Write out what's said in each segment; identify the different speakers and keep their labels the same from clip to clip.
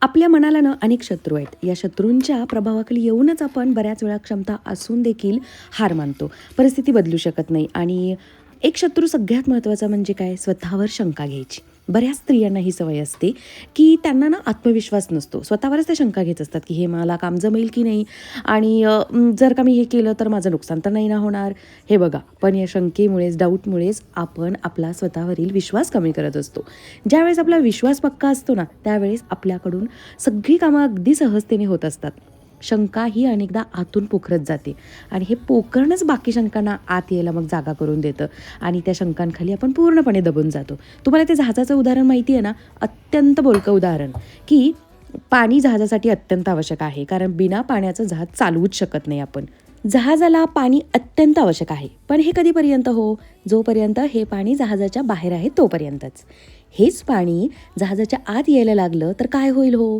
Speaker 1: आपल्या मनाला ना अनेक शत्रू आहेत. या शत्रूंच्या प्रभावाखाली येऊनच आपण बऱ्याच वेळा क्षमता असून देखील हार मानतो. परिस्थिती बदलू शकत नाही आणि एक शत्रू सगळ्यात महत्त्वाचा म्हणजे काय? स्वतःवर शंका घ्यायची. बऱ्याच स्त्रियांना ही सवय असते, की त्यांना ना आत्मविश्वास नसतो. स्वतःवरच त्या शंका घेत असतात, की हे मला काम जमेल की नाही आणि जर का मी हे केलं तर माझं नुकसान तर नाही ना होणार. हे बघा, पण या शंकेमुळेच, डाऊटमुळेच आपण आपला स्वतःवरील विश्वास कमी करत असतो. ज्यावेळेस आपला विश्वास पक्का असतो ना, त्यावेळेस आपल्याकडून सगळी कामं अगदी सहजतेने होत असतात. शंका ही अनेकदा आतून पोखरत जाते आणि हे पोखरणंच बाकी शंकांना आत यायला मग जागा करून देतं आणि त्या शंकांखाली आपण पूर्णपणे दबून जातो. तुम्हाला ते जहाजाचं उदाहरण माहिती आहे ना? अत्यंत बोलकं उदाहरण, की पाणी जहाजासाठी अत्यंत आवश्यक आहे. कारण बिना पाण्याचं जहाज चालवूच शकत नाही आपण. जहाजाला पाणी अत्यंत आवश्यक आहे. पण हे कधीपर्यंत हो? जोपर्यंत हे पाणी जहाजाच्या बाहेर आहे तोपर्यंतच. हेच पाणी जहाजाच्या आत यायला लागलं तर काय होईल हो?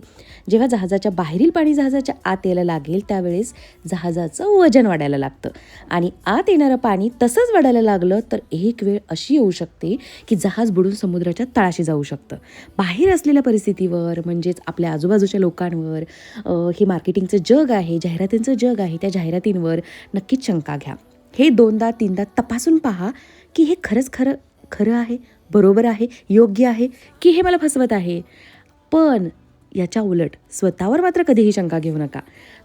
Speaker 1: जेव्हा जहाजाच्या बाहेरील पाणी जहाजाच्या आत यायला लागेल त्यावेळेस जहाजाचं वजन वाढायला लागतं आणि आत येणारं पाणी तसंच वाढायला लागलं तर एक वेळ अशी येऊ शकते की जहाज बुडून समुद्राच्या तळाशी जाऊ शकतं. बाहेर असलेल्या परिस्थितीवर म्हणजेच आपल्या आजूबाजूच्या लोकांवर हे मार्केटिंगचं जग आहे, जाहिरातींचं जग आहे, त्या जाहिरातींवर नक्कीच शंका घ्या. हे 2दा 3दा तपासून पहा की हे खरंच खरं आहे, बरोबर आहे, योग्य आहे की हे मला फसवत आहे. पण याच्या उलट स्वतःवर मात्र कधीही शंका घेऊ नका.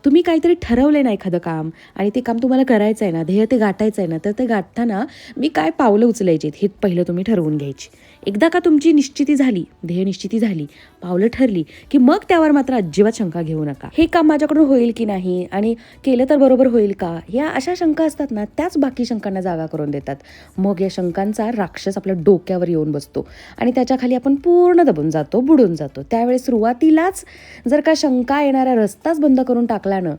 Speaker 1: तुम्ही काहीतरी ठरवले ना एखादं काम आणि ते काम तुम्हाला करायचं आहे ना, ध्येय ते गाठायचं आहे ना, तर ते गाठताना मी काय पावलं उचलायची हे पहिलं तुम्ही ठरवून घ्यायची. एकदा का तुमची निश्चिती झाली, ध्येय निश्चिती झाली, पावलं ठरली, की मग त्यावर मात्र अजिबात शंका घेऊ नका. हे काम माझ्याकडून होईल की नाही आणि केलं तर बरोबर होईल का? या अशा शंका असतात ना, त्याच बाकी शंकांना जागा करून देतात. मग या शंकांचा राक्षस आपल्या डोक्यावर येऊन बसतो आणि त्याच्याखाली आपण पूर्ण दबून जातो, बुडून जातो. त्यावेळेस सुरुवातीलाच जर का शंका येणारा रस्ताच बंद करून टाकला ना,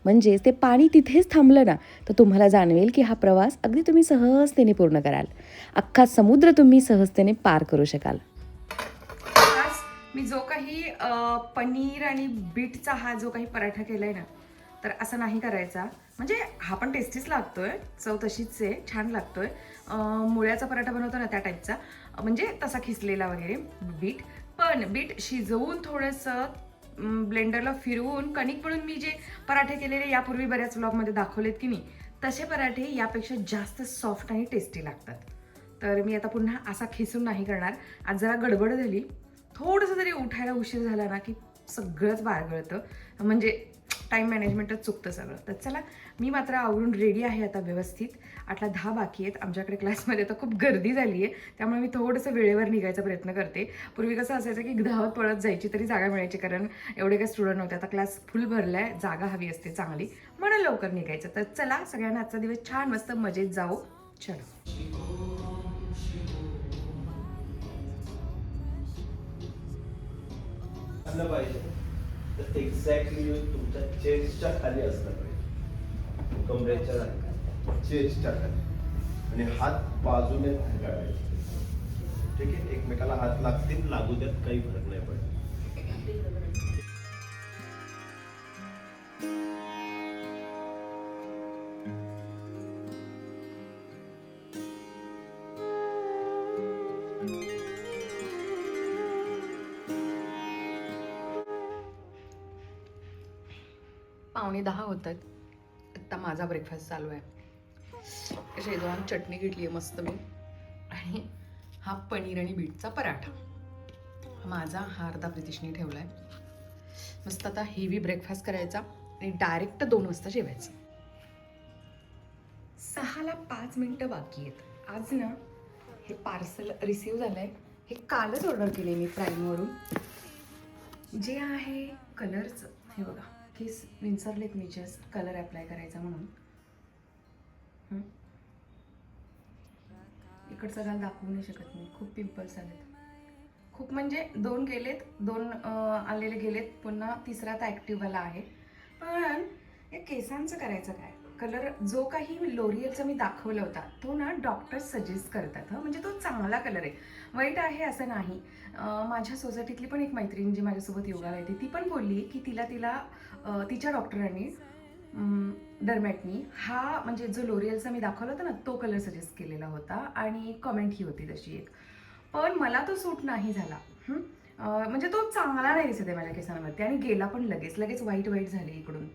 Speaker 1: म्हणजेच ते पाणी तिथेच थांबलं ना, तर तुम्हाला जाणवेल की हा प्रवास अगदी तुम्ही सहजतेने पूर्ण कराल. अख्खा समुद्र तुम्ही सहजतेने पार करू शकाल.
Speaker 2: आज मी जो काही पनीर आणि बीटचा हा जो काही पराठा केलाय ना, तर असं नाही करायचा. म्हणजे हा पण टेस्टीच लागतोय, चव तशीच आहे, छान लागतोय. मुळ्याचा पराठा बनवतो ना त्या टाईपचा, म्हणजे तसा खिसलेला वगैरे बीट. पण बीट शिजवून थोडंसं ब्लेंडरला फिरवून कणिक म्हणून मी जे पराठे केलेले यापूर्वी बऱ्याच व्लॉगमध्ये दाखवलेत की नाही, तसे पराठे यापेक्षा जास्त सॉफ्ट आणि टेस्टी लागतात. तर मी आता पुन्हा असा खिसून नाही करणार. आज जरा गडबड झाली, थोडंसं जरी उठायला उशीर झाला ना की सगळंच बाळगळतं, म्हणजे टाईम मॅनेजमेंटच चुकतं सगळं. तर चला, मी मात्र आवरून रेडी आहे आता व्यवस्थित. 8:10 बाकी आहेत. आमच्याकडे क्लासमध्ये तर खूप गर्दी झाली आहे, त्यामुळे मी थोडंसं वेळेवर निघायचा प्रयत्न करते. पूर्वी कसं असायचं की धावत पळत जायची तरी जागा मिळायची, कारण एवढे काही स्टुडंट नव्हते. आता क्लास फुल भरला आहे, जागा हवी असते चांगली, म्हणून लवकर निघायचं. तर चला, सगळ्यांना आजचा दिवस छान मस्त मजेत जाओ. चलो.
Speaker 3: असलं पाहिजे तर एक्झॅक्टली तुमच्या चेस्टच्या खाली असलं पाहिजे, कमरेच्या चेस्टच्या खाली, आणि हात बाजूने काढायचे. ठीक आहे, एकमेकाला हात लागतील, लागू द्यात, काही फरक नाही पडत.
Speaker 2: पावणे 10 होत आहेत. आत्ता माझा ब्रेकफास्ट चालू आहे. शेजवान चटणी घेतली आहे मस्त मी, आणि हा पनीर आणि बीटचा पराठा. माझा हा अर्धा प्रितिशने ठेवला आहे. मस्त आता हेवी ब्रेकफास्ट करायचा आणि डायरेक्ट 2 वाजता जेवायचं. 6ला 5 मिनटं बाकी आहेत. आज ना हे पार्सल रिसीव झालं आहे. हे कालच ऑर्डर केले मी प्राईमवरून. जे आहे कलरचं, हे बघा, केस विंचरलेत मी जस्ट कलर अप्लाय करायचा म्हणून. इकडचा गाल दाखवू नाही शकत मी, खूप पिंपल्स आलेत. खूप म्हणजे 2 गेलेत, 2 आलेले गेलेत, पुन्हा तिसरा आता ॲक्टिव्हवाला आहे. पण या केसांचं करायचं काय? कलर जो काही लोरियलचा मी दाखवला होता तो ना डॉक्टर सजेस्ट करतात, म्हणजे तो चांगला कलर आहे, वाईट आहे असं नाही. माझ्या सोसायटीतली पण एक मैत्रीण जी माझ्यासोबत योगाला येते, ती पण बोलली की तिला तिच्या डॉक्टरांनी डर्मॅटनी हा म्हणजे जो लोरियलचा मी दाखवला होता ना तो कलर सजेस्ट केलेला होता, आणि कमेंट ही होती तशी एक. पण मला तो सूट नाही झाला. म्हणजे तो चांगला नाही दिसत आहे माझ्या केसांवरती आणि गेला पण लगेच व्हाईट झाले इकडून.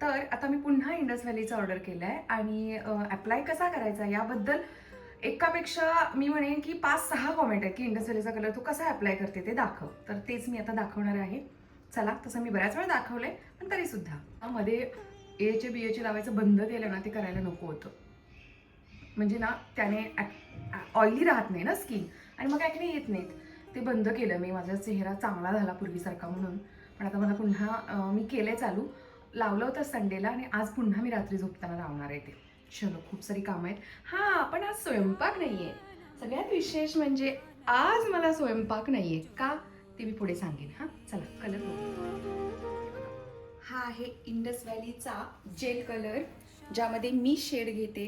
Speaker 2: तर आता मी पुन्हा इंडस व्हॅलीचा ऑर्डर केला आहे आणि अप्लाय कसा करायचा याबद्दल एकापेक्षा मी म्हणेन की 5-6 कॉमेंट आहेत की इंडस व्हॅलीचा कलर तू कसा अप्लाय करते ते दाखव. तर तेच मी आता दाखवणार आहे. चला, तसं मी बऱ्याच वेळा दाखवलंय पण तरी सुद्धा मध्ये एचे बीएचे लावायचं बंद केलं ना, ते करायला नको होतं. म्हणजे ना त्याने ऑइली राहत नाही ना स्किन आणि मग ॲक्ने येत नाहीत. ते बंद केलं मी. माझा चेहरा चांगला झाला पूर्वीसारखा म्हणून. पण आता मला पुन्हा मी केलंय चालू. लावलं होतं संडेला आणि आज पुन्हा मी रात्री झोपताना लावणार आहे ते. चलो, खूप सारी कामं आहेत. हां, पण आज स्वयंपाक नाहीये. सगळ्यात विशेष म्हणजे आज मला स्वयंपाक नाहीये. का ते मी पुढे सांगेन. हां, चला कलर बघू. हा आहे इंडस व्हॅलीचा जेल कलर, ज्यामध्ये मी शेड घेते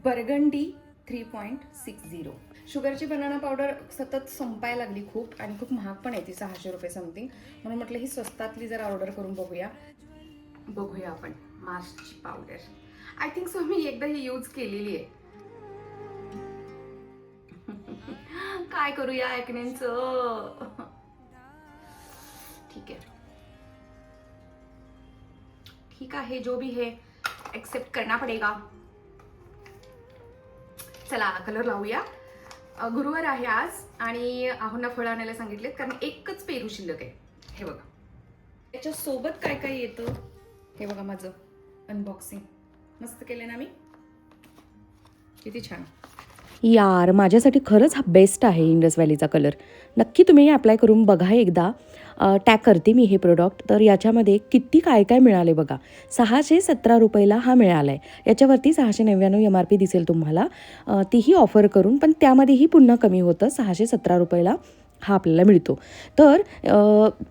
Speaker 2: बर्गंडी 3.60. शुगरची बनाना पावडर सतत संपायला लागली खूप आणि खूप महाग पण आहे ती, 600 रुपये समथिंग. म्हणून म्हटलं ही स्वस्तातली जरा ऑर्डर करून बघूया आपण मास्कची पावडर. आय थिंक सो मी एकदा ही यूज केलेली आहे. काय करूया ॲक्नेचं. ठीक आहे, जो भी है एक्सेप्ट करना पडेगा. चला कलर लावूया. गुरुवार आहे आज आणि आहोंना फळं आणायला सांगितलेत कारण एकच पेरू शिल्लक आहे. हे बघा, त्याच्या सोबत काय काय येतं हे बघा. माझं अनबॉक्सिंग मस्त केलं ना मी, किती छान.
Speaker 1: यार, माझ्यासाठी खरंच हा बेस्ट आहे इंडस व्हॅलीचा कलर. नक्की तुम्ही अप्लाय करून बघा एकदा. टॅग करते मी हे प्रोडक्ट. तर याच्यामध्ये किती काय काय मिळाले बघा. 617 रुपयाला हा मिळाला आहे. याच्यावरती 699 MRP दिसेल तुम्हाला, तीही ऑफर करून. पण त्यामध्येही पुन्हा कमी होतं. 617 रुपयाला हा आपल्याला मिळतो. तर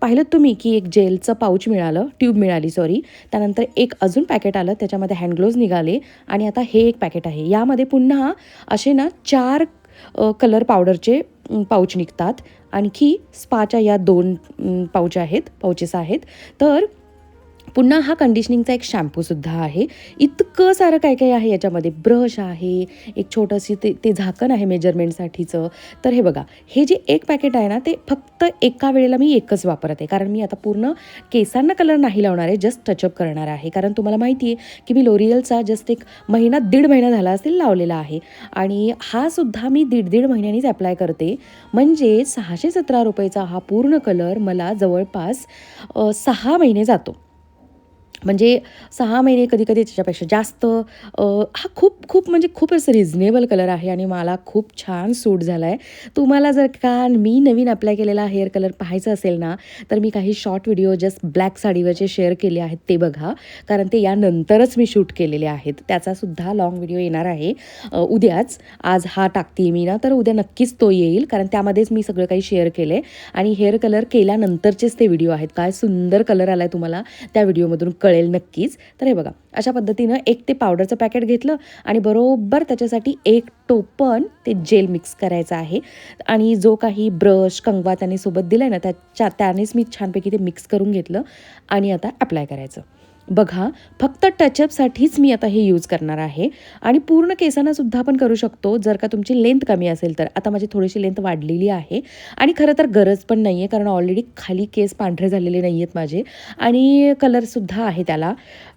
Speaker 1: पाहिलं तुम्ही की एक जेलचं पाऊच मिळालं, ट्यूब मिळाली सॉरी. त्यानंतर एक अजून पॅकेट आलं, त्याच्यामध्ये हँडग्लोव्ज निघाले आणि आता हे एक पॅकेट आहे. यामध्ये पुन्हा असे ना 4 कलर पावडरचे पाऊच निघतात. आणखी स्पाच्या या 2 पाउचेस आहेत. तर पुन्हा हा कंडिशनिंगचा एक शॅम्पूसुद्धा आहे. इतकं सारं काय काय आहे याच्यामध्ये. ब्रश आहे, एक छोटंशी ते झाकण आहे मेजरमेंटसाठीचं. तर हे बघा, हे जे एक पॅकेट आहे ना, ते फक्त एका वेळेला मी एकच वापरत आहे. कारण मी आता पूर्ण केसांना कलर नाही लावणार आहे, जस्ट टचअप करणार आहे. कारण तुम्हाला माहिती आहे की मी लोरियलचा जस्ट 1.5 महिना झाला असेल लावलेला आहे. आणि हा सुद्धा मी 1.5 महिन्यांनीच अप्लाय करते. म्हणजे 617 रुपयाचा हा पूर्ण कलर मला जवळपास 6 महिने जातो. म्हणजे 6 महिने, कधी कधी त्याच्यापेक्षा जास्त. हा खूप म्हणजे खूप असं रिझनेबल कलर आहे आणि मला खूप छान सूट झाला आहे. तुम्हाला जर का मी नवीन अप्लाय केलेला हेअर कलर पाहायचं असेल ना, तर मी काही शॉर्ट व्हिडिओ जस्ट ब्लॅक साडीवरचे शेअर केले आहेत, ते बघा. कारण ते यानंतरच मी शूट केलेले आहेत. त्याचासुद्धा लॉंग व्हिडिओ येणार आहे उद्याच. आज हा टाकते मी ना, तर उद्या नक्कीच तो येईल. कारण त्यामध्येच मी सगळं काही शेअर केलं आहे आणि हेअर कलर केल्यानंतरचेच ते व्हिडिओ आहेत. काय सुंदर कलर आला आहे तुम्हाला त्या व्हिडिओमधून कळेल नक्कीच. तर हे बघा, अशा पद्धतीनं एक ते पावडरचं पॅकेट घेतलं आणि बरोबर त्याच्यासाठी 1 टोपण ते जेल मिक्स करायचं आहे. आणि जो काही ब्रश, कंगवा त्याने सोबत दिला आहे ना, त्यानेच मी छानपैकी ते मिक्स करून घेतलं आणि आता अप्लाय करायचं. बघा, फक्त टचअपसाठीच मी आता हे यूज करणार आहे आणि पूर्ण केसांना सुद्धा आपण करू शकतो जर का तुमची लेंथ कमी असेल तर. आता माझी थोडीशी लेंथ वाढलेली आहे आणि खरं तर गरज पण नाही आहे, कारण ऑलरेडी खाली केस पांढरे झालेले नाही आहेत माझे आणि कलरसुद्धा आहे त्याला.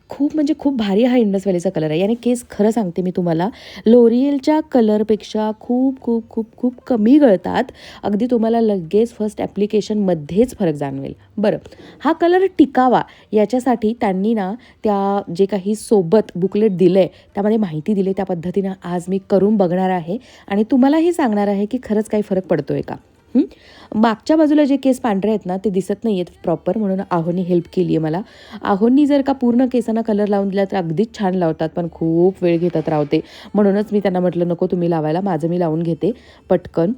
Speaker 1: खूप म्हणजे खूप भारी हा इंडस व्हॅलीचा कलर आहे. याने केस, खरं सांगते मी तुम्हाला, लोरियलच्या कलरपेक्षा खूप खूप खूप खूप कमी गळतात. अगदी तुम्हाला लगेच फर्स्ट ॲप्लिकेशनमध्येच फरक जाणवेल. बरं, हा कलर टिकावा याच्यासाठी त्यांनी ना त्या जे काही सोबत बुकलेट दिलं आहे त्यामध्ये माहिती दिली. त्या पद्धतीनं आज मी करून बघणार आहे आणि तुम्हालाही सांगणार आहे की खरंच काही फरक पडतो आहे का. मागच्या बाजूला जे केस पांढरे आहेत ना, ते दिसत नाही आहेत प्रॉपर, म्हणून आहोंनी हेल्प केली आहे मला. आहोंनी जर का पूर्ण केसांना कलर लावून दिला तर अगदीच छान लावतात, पण खूप वेळ घेतात रावते. म्हणूनच मी त्यांना म्हटलं नको तुम्ही लावायला, माझं मी लावून घेते पटकन.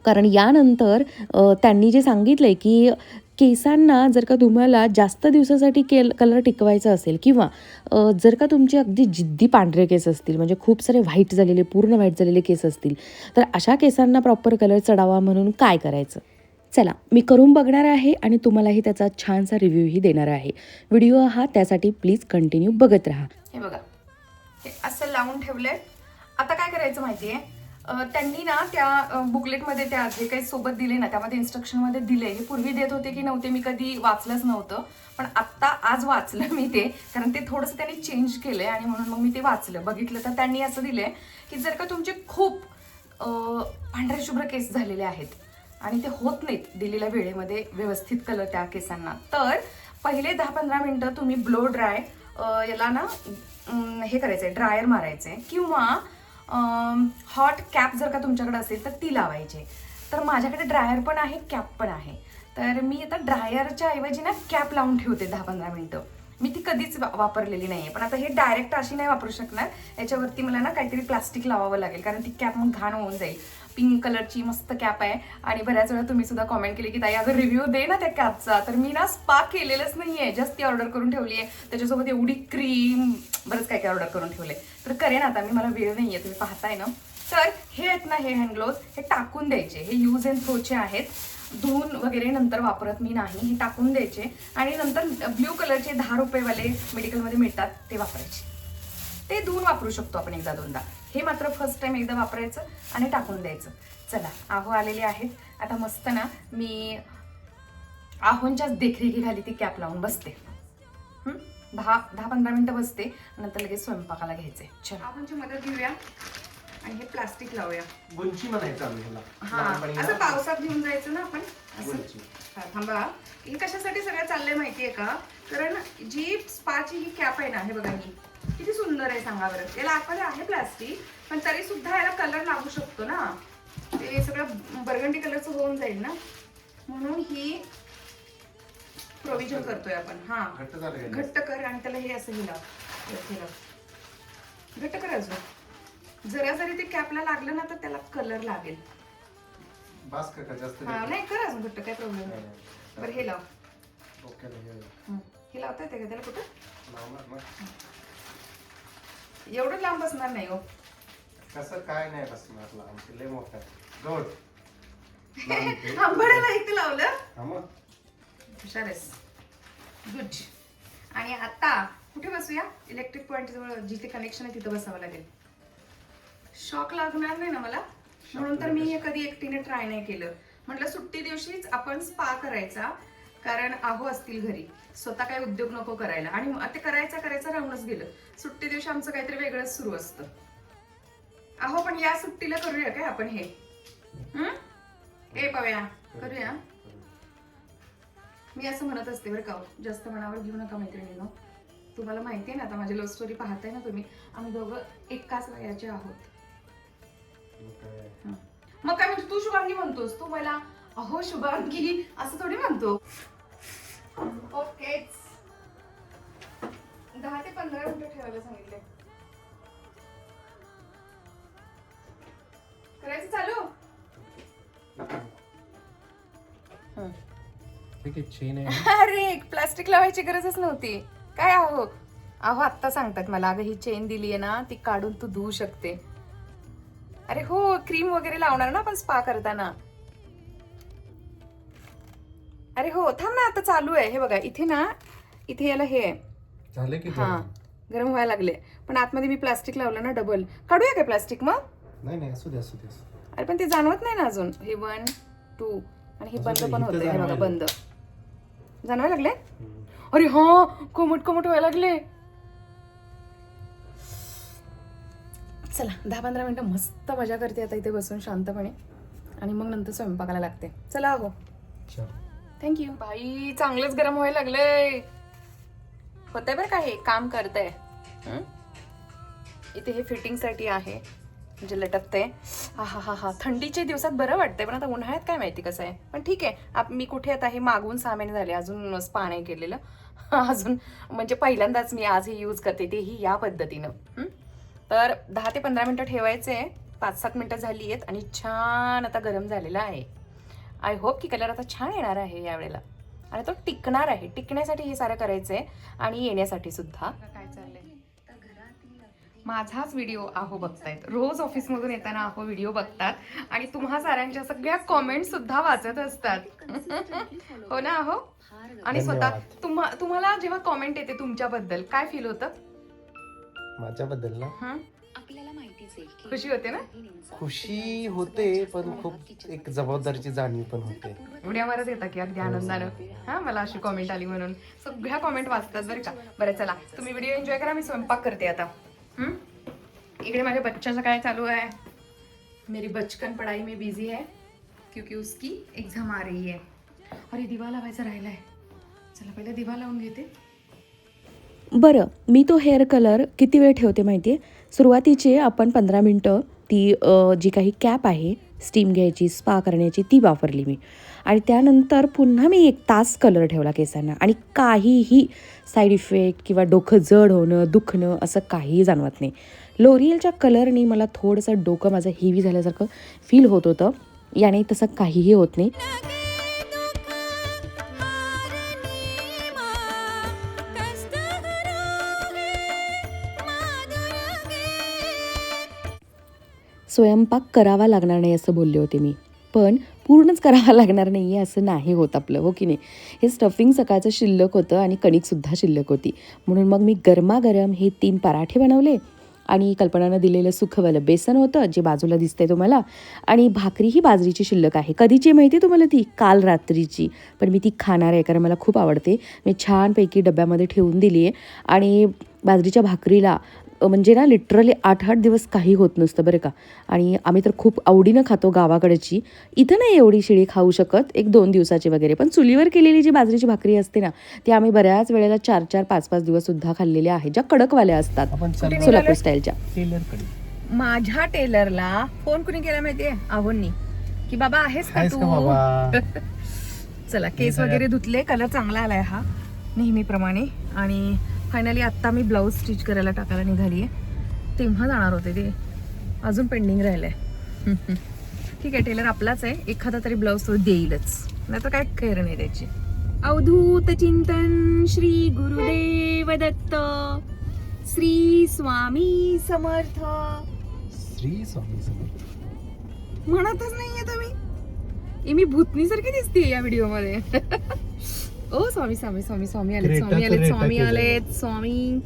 Speaker 1: कारण यानंतर त्यांनी जे सांगितलं आहे की केसांना जर का तुम्हाला जास्त दिवसासाठी कलर टिकवायचा असेल किंवा जर का तुमचे अगदी जिद्दी पांढरे केस असतील, म्हणजे खूप सारे व्हाईट झालेले, पूर्ण व्हाईट झालेले केस असतील, तर अशा केसांना प्रॉपर कलर चढावा म्हणून काय करायचं. चला, मी करून बघणार आहे आणि तुम्हालाही त्याचा छानसा रिव्ह्यूही देणार आहे. व्हिडिओ हा त्यासाठी प्लीज कंटिन्यू बघत राहा.
Speaker 2: हे बघा, हे असं लावून ठेवलंय. आता काय करायचं माहितीये, त्यांनी ना त्या बुकलेटमध्ये त्या जे काही सोबत दिले ना त्यामध्ये इन्स्ट्रक्शनमध्ये दिले, हे पूर्वी देत होते की नव्हते मी कधी वाचलंच नव्हतं, पण आत्ता आज वाचलं मी ते, कारण ते थोडंसं त्यांनी चेंज केलंय आणि म्हणून मग मी ते वाचलं. बघितलं तर त्यांनी असं दिलंय की जर का तुमचे खूप पांढरे शुभ्र केस झालेले आहेत आणि ते होत नाहीत दिलेल्या वेळेमध्ये व्यवस्थित कलर त्या केसांना, तर पहिले 10-15 मिनिटं तुम्ही ब्लो ड्राय याला ना हे करायचंय, ड्रायर मारायचंय किंवा हॉट कॅप जर का तुमच्याकडे असेल तर ती लावायची. तर माझ्याकडे ड्रायर पण आहे, कॅप पण आहे, तर मी आता ड्रायरच्या ऐवजी ना कॅप लावून ठेवते 10-15 मिनिटं. मी ती कधीच वापरलेली नाहीये, पण आता हे डायरेक्ट अशी नाही वापरू शकणार, याच्यावरती मला ना काहीतरी प्लास्टिक लावावं लागेल, कारण ती कॅप मग घाण होऊन जाईल. पिंक कलरची मस्त कॅप आहे आणि बऱ्याच वेळा तुम्ही सुद्धा कॉमेंट केली की ताई अगं रिव्ह्यू दे ना त्या कॅपचा, तर मी ना स्पा केलेलंच नाहीये, जस्ट ती ऑर्डर करून ठेवली आहे. त्याच्यासोबत एवढी क्रीम बरंच काय काय ऑर्डर करून ठेवले, तर करेन आता मी, मला वेळ नाहीये, तुम्ही पाहताय ना. तर हे आहेत ना हे हँड ग्लोव्ज, हे टाकून द्यायचे, हे यूज अँड थ्रोचे आहेत, धुवून वगैरे नंतर वापरत मी नाही, हे टाकून द्यायचे आणि नंतर ब्ल्यू कलरचे 10 रुपयेवाले मेडिकलमध्ये मिळतात ते वापरायचे. ते धुवून वापरू शकतो आपण एकदा दोनदा, हे मात्र फर्स्ट टाइम एकदा वापरायचं आणि टाकून द्यायचं. चला आहो आलेले आहेत, आता मस्त ना मी आहोंच्याच देखरेखीखाली ती कॅप लावून बसते. 10-15 मिनिटं बसते, नंतर लगेच स्वयंपाकाला घ्यायचंय. चला आहोंची मदत घेऊया आणि हे प्लास्टिक लावूया.
Speaker 3: गुंची म्हणायचं आम्ही ह्याला.
Speaker 2: हा, असं पावसात घेऊन जायचं ना आपण असं.
Speaker 3: गुंची.
Speaker 2: हा, थांबा, हे कशासाठी सगळं चाललंय माहितीये का, कारण जी स्पाची ही कॅप आहे ना, हे बघा ही किती सुंदर आहे सांगा बरं. याला आतमध्ये आहे प्लास्टिक, पण तरी सुद्धा याला कलर लागू शकतो ना, ते सगळं बर्गंडी कलरचं होऊन जाईल ना, म्हणून ही प्रोव्हिजन करतोय आपण. हा, घट्ट कर आणि त्याला हे असं हिला घट्ट कर. अजून जरा जरी ते कॅपला लागलं ना तर त्याला कलर लागेल.
Speaker 3: बस का जास्त
Speaker 2: हा, नाही कर अजून घट्ट, काय प्रॉब्लेम नाही. बरं हे लाव. हे लावता येते का त्याला कुठं? एवढं लांब बसणार नाही हो.
Speaker 3: कसं काय नाही बसणार लांब, लय मोठा गोड.
Speaker 2: आंबड्याला इथे लावलं.
Speaker 3: हा मग
Speaker 2: हुशार आहेस, गुड. आणि आता कुठे बसूया? इलेक्ट्रिक पॉइंट जवळ जिथे कनेक्शन आहे तिथं बसावं लागेल. शॉक लागणार नाही ना मला, म्हणून तर मी हे कधी एकटीने ट्राय नाही केलं. म्हटलं सुट्टी दिवशीच आपण स्पा करायचा, कारण आहो असतील घरी, स्वतः काही उद्योग नको करायला, आणि ते करायचं राहूनच गेलं. सुट्टी दिवशी आमचं काहीतरी वेगळंच सुरू असतं. आहो पण या सुट्टीला करूया काय आपण हे? ए पव्या, करूया. मी असं म्हणत असते बरं का, जास्त मनावर घेऊ नका मैत्रिणींनो. तुम्हाला माहिती आहे ना, आता माझी लव्ह स्टोरी पाहताय ना तुम्ही, आम्ही दोघं एकाच वयाचे आहोत. मग काय म्हणजे तू शुभांगी म्हणतोस, तू मला अहो शुभांगी असं थोडी म्हणतो. ओकेच, 10 ते 15 मिनिटं ठेवायला सांगितले. करायचं चालू. अरे प्लास्टिक लावायची गरजच नव्हती. काय आहो आत्ता सांगतात मला, अगं ही चेन दिली आहे ना, ती काढून तू धुवू शकते. अरे हो, क्रीम वगैरे लावणार ना आपण स्पा करताना. अरे हो, थांब ना, आता चालू आहे. हे बघा इथे ना, इथे याला हे
Speaker 3: झाले की
Speaker 2: हा गरम व्हायला लागले, पण आतमध्ये मी प्लास्टिक लावलं ना डबल. काढूया काय प्लास्टिक मग?
Speaker 3: नाही असू दे.
Speaker 2: अरे पण ते जाणवत नाही ना अजून. हे 1, 2 आणि हे बंद पण होतंय. हे बघा बंद जाणवायला लागले. अरे हा, कोमट व्हायला लागले. चला 10-15 मिनिटं मस्त मजा करते आता इथे बसून शांतपणे, आणि मग नंतर स्वयंपाकाला लागते. चला हो, थँक्यू. बाई चांगलंच गरम व्हायला लागलंय. होतंय बरं का, हे काम करतंय. इथे हे फिटिंगसाठी आहे, म्हणजे लटकते. हा थंडीच्या दिवसात बरं वाटतंय, पण आता उन्हाळ्यात काय माहिती कसं आहे. पण ठीक आहे, मी कुठे आता हे मागवून 6 महिने झाले, अजून स्पा नाही केलेलं अजून, म्हणजे पहिल्यांदाच मी आज हे यूज करते, तेही या पद्धतीनं. तर 10 ते 15 मिनिटं ठेवायचे. 5-7 मिनिटं झाली आहेत आणि छान आता गरम झालेला आहे. आय होप की कलर आता छान येणार आहे यावेळेला, आणि तो टिकणार आहे. टिकण्यासाठी हे सारं करायचंय आणि येण्यासाठी सुद्धा. काय चाललंय, माझाच व्हिडिओ आहो बघतायत, रोज ऑफिसमधून येताना आहो व्हिडिओ बघतात आणि तुम्हा साऱ्यांच्या सगळ्या कॉमेंट सुद्धा वाचत असतात. हो ना आहो? आणि स्वतः तुम्हाला जेव्हा कॉमेंट येते तुमच्याबद्दल काय फील होतं?
Speaker 3: माझ्याबद्दल ना,
Speaker 1: आपल्याला माहिती
Speaker 2: खुशी होते ना?
Speaker 4: खुशी होते पण खूप एक जबाबदारीची जाणीव पण होते.
Speaker 2: उड्या मारत येतात की अगदी आनंदानं. हा, मला अशी कॉमेंट आली म्हणून सगळ्या कॉमेंट वाचतात बरं का. बरं चला, तुम्ही व्हिडिओ एन्जॉय करा, मी स्वयंपाक करते आता. इकडे माझ्या बच्चाचं काय चालू आहे. मेरी बचकन पढ़ाई में बिजी है क्योंकि उसकी एग्जाम आ रही है. अरे दिवा लावायचा राहिलाय. चला पहिले दिवा लावून घेते.
Speaker 1: बरं, मी तो हेअर कलर किती वेळ ठेवते माहिती आहे. सुरुवातीचे आपण 15 मिनटं ती जी काही कॅप आहे स्टीम घ्यायची, स्पा करण्याची, ती वापरली मी. आणि त्यानंतर पुन्हा मी 1 तास कलर ठेवला केसांना आणि काहीही साईड इफेक्ट किंवा डोकं जड होणं, दुखणं असं काहीही जाणवत नाही. लोरियलच्या कलरनी मला थोडंसं डोकं माझं हेवी झाल्यासारखं फील होत होतं. याने तसं काहीही होत नाही. स्वयंपाक करावा लागणार नाही असं बोलले होते मी, पण पूर्णच करावा लागणार नाही आहे असं नाही होत आपलं, हो की नाही. हे स्टफिंग सकाळचं शिल्लक होतं आणि कणिकसुद्धा शिल्लक होती, म्हणून मग मी गरमागरम हे 3 पराठे बनवले आणि कल्पनानं दिलेलं सुखवालं बेसन होतं जे बाजूला दिसतंय तुम्हाला, आणि भाकरी ही बाजरीची शिल्लक आहे. कधीची माहिती आहे तुम्हाला ती? काल रात्रीची. पण मी ती खाणार आहे कारण मला खूप आवडते. मी छानपैकी डब्यामध्ये ठेवून दिली आहे. आणि बाजरीच्या भाकरीला म्हणजे ना लिटरली 8-8 दिवस काही होत नसतं बरं का. आणि आम्ही तर खूप आवडीनं खातो गावाकडची. इथं नाही एवढी शिळी खाऊ शकत, 1-2 दिवसाची वगैरे. पण चुलीवर केलेली जी बाजरीची भाकरी असते ना, ती आम्ही बऱ्याच वेळेला 4-4, 5-5 दिवससुद्धा खाल्लेल्या आहेत, ज्या कडकवाल्या असतात
Speaker 4: आपण
Speaker 1: सोलापूर स्टाईलच्या.
Speaker 4: टेलरकडे
Speaker 2: माझ्या टेलरला फोन कुणी केला माहितीये? आहोंनी, की बाबा आहेस का तू?
Speaker 4: बाबा?
Speaker 2: चला, केस वगैरे धुतले, कलर चांगला आलाय हा नेहमीप्रमाणे. आणि फायनली आत्ता मी ब्लाऊज स्टिच करायला टाकायला निघाली आहे. तेव्हा जाणार होते ते, अजून पेंडिंग राहिलंय. ठीक आहे, टेलर आपलाच आहे, एखादा तरी ब्लाऊज तो देईलच, नाही तर काय खैर नाही त्याची. अवधूत चिंतन श्री गुरुदेव दत्त, श्री स्वामी समर्थ.
Speaker 4: श्री स्वामी समर्थ
Speaker 2: म्हणतच नाहीये तुम्ही. मी भूतनीसारखी दिसते या व्हिडिओ मध्ये. ओ स्वामी स्वामी स्वामी स्वामी आलेत, स्वामी आलेत, स्वामी आलेत, स्वामी.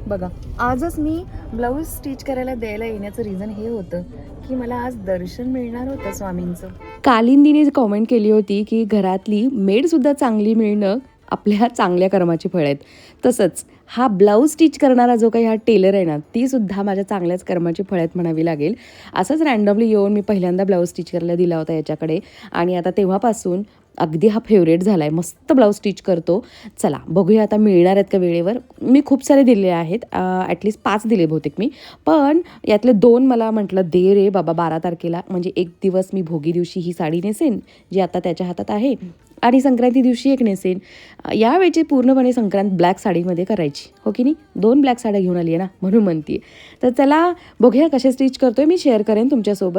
Speaker 2: बघा, आजच मी ब्लाऊज स्टिच करायला द्यायला येण्याचं रिझन हे होतं की मला आज दर्शन मिळणार होतं स्वामींचं.
Speaker 1: कालिंदीने कॉमेंट केली होती की घरातली मेडसुद्धा चांगली मिळणं आपल्या चांगल्या कर्माची फळ आहेत. तसंच हा ब्लाऊज स्टिच करणारा जो काही हा टेलर आहे ना, ती सुद्धा माझ्या चांगल्याच कर्माची फळ आहेत म्हणावी लागेल. असंच रँडमली येऊन मी पहिल्यांदा ब्लाऊज स्टिच करायला दिला होता याच्याकडे, आणि आता तेव्हापासून अगदी हा फेवरेट झाला आहे. मस्त ब्लाऊज स्टिच करतो. चला बघूया आता मिळणार आहेत का वेळेवर. मी खूप सारे दिले आहेत, ॲटलिस्ट 5 दिले बहुतेक मी, पण यातले 2 मला म्हटलं दे रे बाबा 12 तारखेला, म्हणजे एक दिवस मी भोगी दिवशी ही साडी नेसेन जी आता त्याच्या हातात आहे, आणि संक्रांती दिवशी एक नेसेन. यावेळची पूर्णपणे संक्रांत ब्लॅक साडीमध्ये करायची, हो की नाही. 2 ब्लॅक साड्या घेऊन आली आहे ना, म्हणून म्हणते. तर चला बघूया कसे स्टिच करतोय, मी शेअर करेन तुमच्यासोबत.